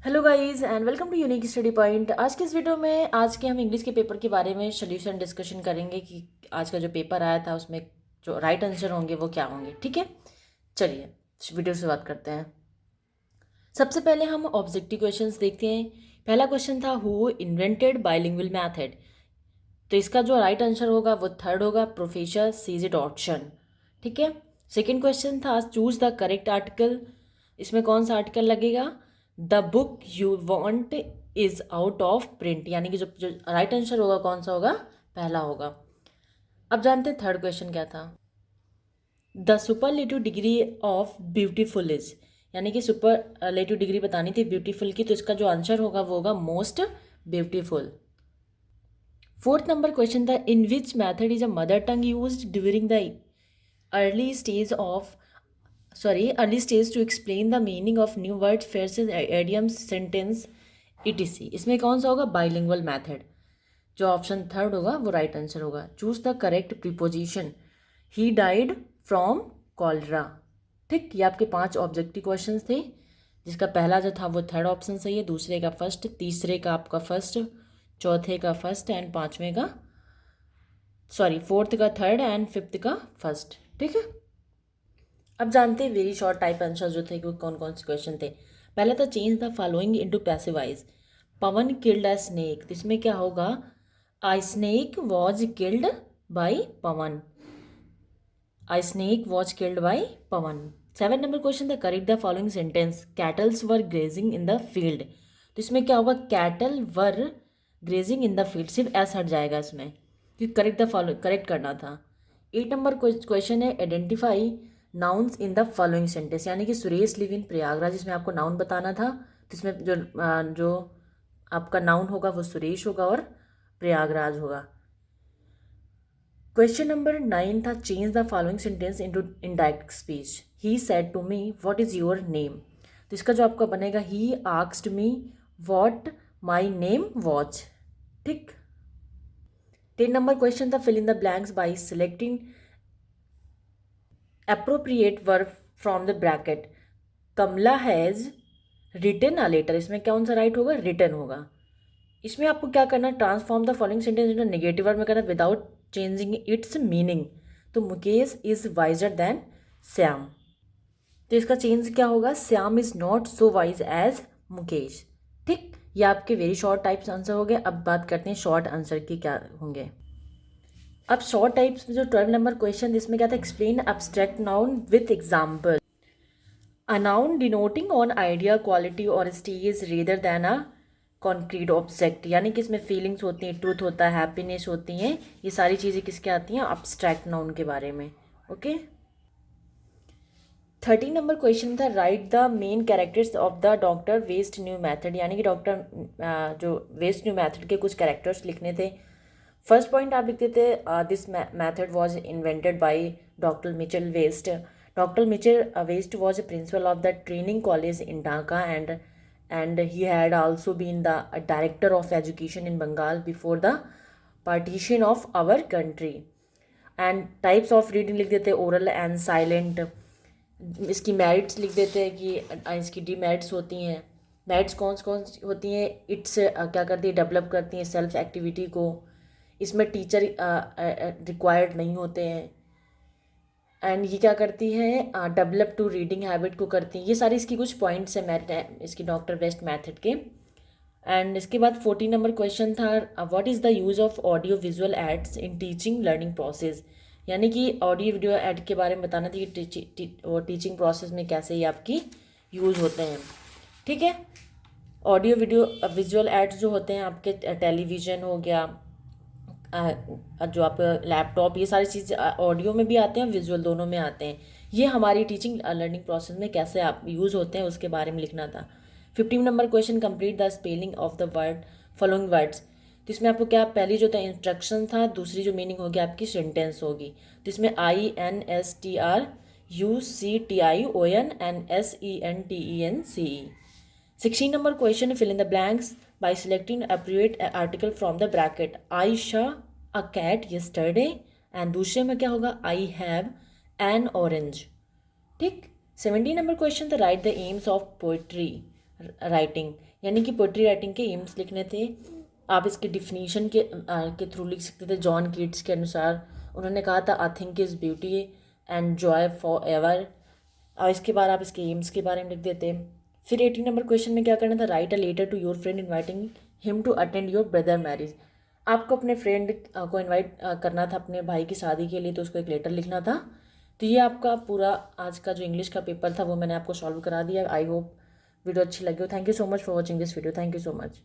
Hello guys and welcome to unique study point. आज के इस वीडियो में आज के हम इंग्लिश के पेपर के बारे में सोल्यूशन डिस्कशन करेंगे कि आज का जो पेपर आया था उसमें जो राइट आंसर होंगे वो क्या होंगे। ठीक है, चलिए वीडियो से बात करते हैं। सबसे पहले हम ऑब्जेक्टिव क्वेश्चंस देखते हैं। पहला क्वेश्चन था हु इन्वेंटेड बाइलिंगुअल मैथड। तो इसका जो राइट आंसर होगा वो थर्ड होगा, प्रोफेसर सीजे डॉटसन। ठीक है। सेकेंड क्वेश्चन था चूज द करेक्ट आर्टिकल। इसमें कौन सा आर्टिकल लगेगा? The book you want is out of print, यानी कि जो राइट आंसर होगा कौन सा होगा? पहला होगा। अब जानते हैं थर्ड क्वेश्चन क्या था। The superlative degree of beautiful is, यानी कि सुपरलेटिव डिग्री बतानी थी ब्यूटीफुल की, तो इसका जो आंसर होगा वो होगा most beautiful. Fourth number question था in which method is a mother tongue use during the early stage of early stage to explain the meaning of new words, phrases, idioms, sentence etc. इसमें कौन सा होगा? Bilingual method. जो option third होगा वो right answer होगा। Choose the correct preposition. He died from cholera. ठीक, ये आपके 5 ऑब्जेक्टिव क्वेश्चन थे, जिसका पहला जो था वो थर्ड ऑप्शन सही है, दूसरे का फर्स्ट, तीसरे का आपका फर्स्ट, चौथे का फर्स्ट एंड पाँचवें का फोर्थ का थर्ड एंड फिफ्थ का फर्स्ट। ठीक है। अब जानते हैं वेरी शॉर्ट टाइप आंसर जो थे वो कौन कौन से क्वेश्चन थे। पहले था change the following into passive voice. Pawan killed a snake, तो इसमें क्या होगा? A snake was killed by Pawan. A snake was killed by Pawan. 7 number question था correct the following sentence. Cattles were grazing in the field, तो इसमें क्या होगा? Cattle were grazing in the field, सिर्फ एस हट जाएगा इसमें, क्योंकि करेक्ट द फॉलो करेक्ट करना था। 8 नंबर क्वेश्चन है identify nouns in the following sentence, यानी कि सुरेश लिव इन प्रयागराज, इसमें आपको नाउन बताना था। तो इसमें जो आपका नाउन होगा वो सुरेश होगा और प्रयागराज होगा। क्वेश्चन नंबर 9 था change the following sentence into indirect speech. He said to me what is your name, तो इसका जो आपका बनेगा he asked me what my name was. ठीक। 10 नंबर क्वेश्चन था fill in the blanks by selecting appropriate verb from the bracket। Kamla has written a letter, इसमें कौन सा राइट होगा? रिटन होगा। इसमें आपको क्या करना है? Transform the following sentence into negative verb में करना विदाउट चेंजिंग इट्स मीनिंग। तो Mukesh is wiser than Shyam, तो इसका चेंज क्या होगा? Shyam is not so wise as Mukesh. ठीक, ये आपके वेरी शॉर्ट टाइप्स आंसर हो गए। अब बात करते हैं शॉर्ट आंसर की क्या होंगे। अब शॉर्ट टाइप्स में जो 12 नंबर क्वेश्चन, इसमें क्या था? Explain abstract noun with example. A noun denoting on idea, quality और stage rather than a concrete object, यानी कि इसमें फीलिंग्स होती हैं, ट्रूथ होता है, हैप्पीनेस होती हैं, ये सारी चीज़ें किसके आती हैं? एब्स्ट्रैक्ट नाउन के बारे में। ओके। 13 नंबर क्वेश्चन था write the main characters of the doctor west new method, यानी कि डॉक्टर जो वेस्ट न्यू मैथड के कुछ कैरेक्टर्स लिखने थे। फर्स्ट पॉइंट आप लिखते थे this method was invented by doctor Michael West. Doctor Michael West was principal of the training college in Dhaka and he had also been the director of education in Bengal before the partition of our country. And types of reading लिख देते oral and silent. इसकी merits लिख देते हैं कि इसकी demerits होती हैं। मेरिट्स कौन कौन होती हैं? इट्स क्या करती है? डेवलप करती हैं सेल्फ एक्टिविटी को। इसमें टीचर रिक्वायर्ड नहीं होते हैं। एंड ये क्या करती है? डेवलप टू रीडिंग हैबिट को करती हैं। ये सारी इसकी कुछ पॉइंट्स हैं मेरिट इसकी डॉक्टर वेस्ट मैथड के। एंड इसके बाद 14 नंबर क्वेश्चन था what is the use of audio visual aids in teaching learning process, यानी कि ऑडियो वीडियो ऐड के बारे में बताना था कि टीचिंग प्रोसेस में कैसे ये आपकी यूज़ होते हैं। ठीक है। ऑडियो वीडियो विजुअल एड्स जो होते हैं आपके टेलीविज़न हो गया, जो आप लैपटॉप, ये सारी चीज़ें ऑडियो में भी आते हैं, विजुअल दोनों में आते हैं। ये हमारी टीचिंग लर्निंग प्रोसेस में कैसे आप यूज़ होते हैं उसके बारे में लिखना था। 15 number question complete the spelling of the word following words, तो इसमें आपको क्या पहली जो था इंस्ट्रक्शन था, दूसरी जो मीनिंग होगी आपकी सेंटेंस होगी। तो इसमें INSTRUCTIONNSENTENCE। 16 number question fill in the blanks by selecting appropriate article from the bracket। I saw a cat yesterday and दूसरे में क्या होगा? I have an orange। ठीक। 17 नंबर क्वेश्चन था write the AIIMS of poetry. Writing, यानी कि poetry writing के AIIMS लिखने थे। आप इसके डिफिनीशन के थ्रू लिख सकते थे। जॉन कीट्स के अनुसार उन्होंने कहा था, I think is beauty and Joy for ever. और इसके बाद आप इसके एम्स के बारे में लिख देते। फिर 18 नंबर क्वेश्चन में क्या करना था, write a letter to your friend inviting him to attend your brother marriage. आपको अपने फ्रेंड को इनवाइट करना था अपने भाई की शादी के लिए, तो उसको एक लेटर लिखना था। तो ये आपका पूरा आज का जो इंग्लिश का पेपर था वो मैंने आपको सॉल्व करा दिया। आई होप वीडियो अच्छी लगी हो। Thank you so much for watching this video. Thank you so much.